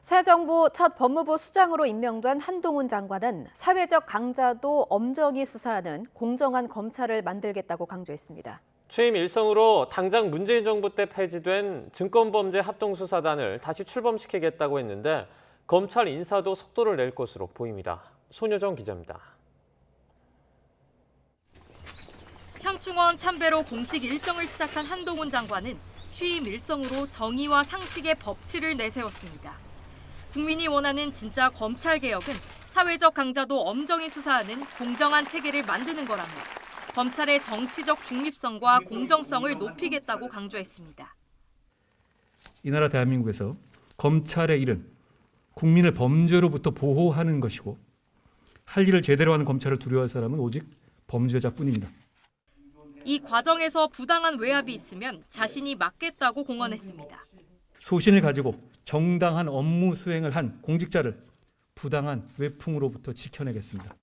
새 정부 첫 법무부 수장으로 임명된 한동훈 장관은 사회적 강자도 엄정히 수사하는 공정한 검찰을 만들겠다고 강조했습니다. 취임 일성으로 당장 문재인 정부 때 폐지된 증권범죄 합동수사단을 다시 출범시키겠다고 했는데 검찰 인사도 속도를 낼 것으로 보입니다. 손효정 기자입니다. 현충원 참배로 공식 일정을 시작한 한동훈 장관은 취임 일성으로 정의와 상식의 법치를 내세웠습니다. 국민이 원하는 진짜 검찰개혁은 사회적 강자도 엄정히 수사하는 공정한 체계를 만드는 거라며 검찰의 정치적 중립성과 공정성을 높이겠다고 강조했습니다. 이 나라 대한민국에서 검찰의 일은 국민을 범죄로부터 보호하는 것이고 할 일을 제대로 하는 검찰을 두려워할 사람은 오직 범죄자뿐입니다. 이 과정에서 부당한 외압이 있으면 자신이 맡겠다고 공언했습니다. 소신을 가지고 정당한 업무 수행을 한 공직자를 부당한 외풍으로부터 지켜내겠습니다.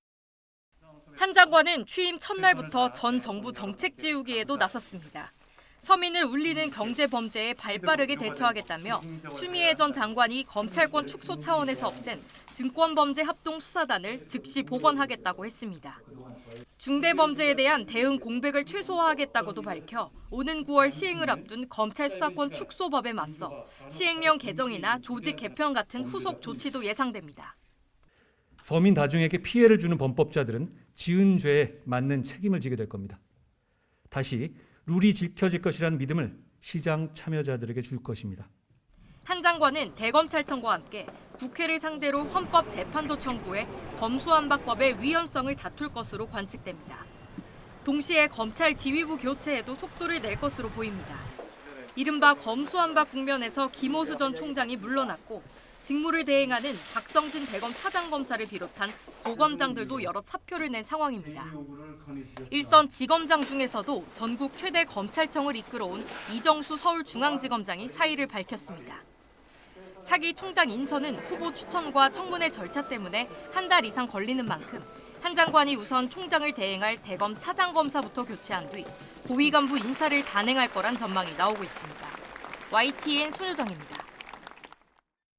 한 장관은 취임 첫날부터 전 정부 정책 지우기에도 나섰습니다. 서민을 울리는 경제 범죄에 발빠르게 대처하겠다며 추미애 전 장관이 검찰권 축소 차원에서 없앤 증권범죄 합동수사단을 즉시 복원하겠다고 했습니다. 중대범죄에 대한 대응 공백을 최소화하겠다고도 밝혀 오는 9월 시행을 앞둔 검찰 수사권 축소법에 맞서 시행령 개정이나 조직 개편 같은 후속 조치도 예상됩니다. 서민 다중에게 피해를 주는 범법자들은 지은 죄에 맞는 책임을 지게 될 겁니다. 다시 룰이 지켜질 것이라는 믿음을 시장 참여자들에게 줄 것입니다. 한 장관은 대검찰청과 함께 국회를 상대로 헌법재판도 청구해 검수완박법의 위헌성을 다툴 것으로 관측됩니다. 동시에 검찰 지휘부 교체에도 속도를 낼 것으로 보입니다. 이른바 검수완박 국면에서 김호수 전 총장이 물러났고 직무를 대행하는 박성진 대검 차장검사를 비롯한 고검장들도 여러 사표를 낸 상황입니다. 일선 지검장 중에서도 전국 최대 검찰청을 이끌어온 이정수 서울중앙지검장이 사의를 밝혔습니다. 차기 총장 인선은 후보 추천과 청문회 절차 때문에 한 달 이상 걸리는 만큼 한 장관이 우선 총장을 대행할 대검 차장검사부터 교체한 뒤 고위 간부 인사를 단행할 거란 전망이 나오고 있습니다. YTN 손효정입니다.